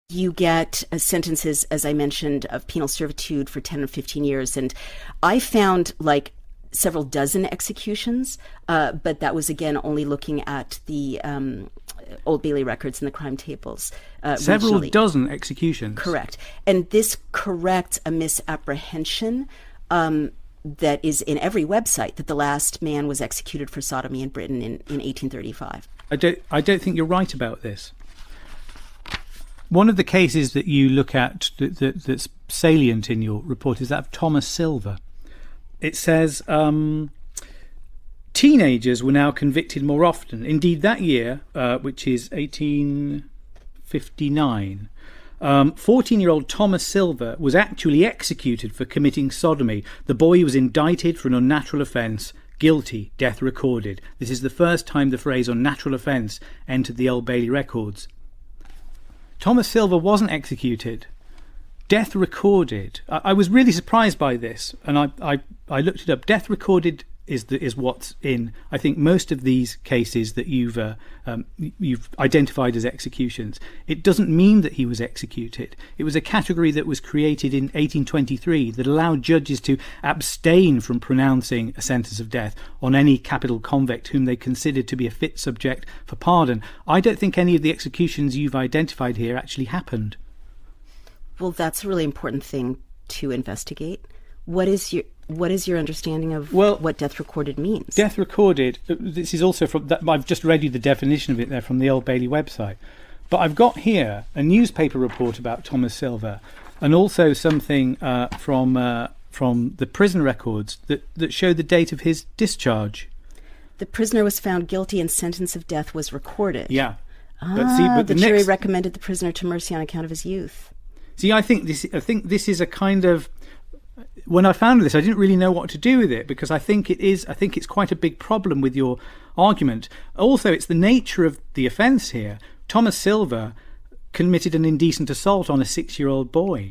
you get sentences, as I mentioned, of penal servitude for 10 or 15 years. And I found like several dozen executions, but that was, again, only looking at the Old Bailey records and the crime tables. Several regionally. dozen executions. Correct. And this corrects a misapprehension that is in every website, that the last man was executed for sodomy in Britain in 1835. I don't think you're right about this. One of the cases that you look at that's salient in your report is that of Thomas Silver. It says teenagers were now convicted more often. Indeed, that year, which is 1859, 14-year-old Thomas Silver was actually executed for committing sodomy. The boy was indicted for an unnatural offence. Guilty, death recorded. This is the first time the phrase unnatural offence entered the Old Bailey records. Thomas Silver wasn't executed. Death recorded. I was really surprised by this, and I looked it up. Death recorded is what's in, I think, most of these cases that you've identified as executions. It doesn't mean that he was executed. It was a category that was created in 1823 that allowed judges to abstain from pronouncing a sentence of death on any capital convict whom they considered to be a fit subject for pardon. I don't think any of the executions you've identified here actually happened. Well, that's a really important thing to investigate. What is your understanding of what death recorded means? Death recorded, this is also from, I've just read you the definition of it there from the Old Bailey website. But I've got here a newspaper report about Thomas Silver, and also something from the prison records that show the date of his discharge. The prisoner was found guilty and sentence of death was recorded. Yeah. But the jury recommended the prisoner to mercy on account of his youth. See, I think this is a kind of, when I found this, I didn't really know what to do with it, because I think it's quite a big problem with your argument. Also, it's the nature of the offence here. Thomas Silver committed an indecent assault on a 6-year-old boy.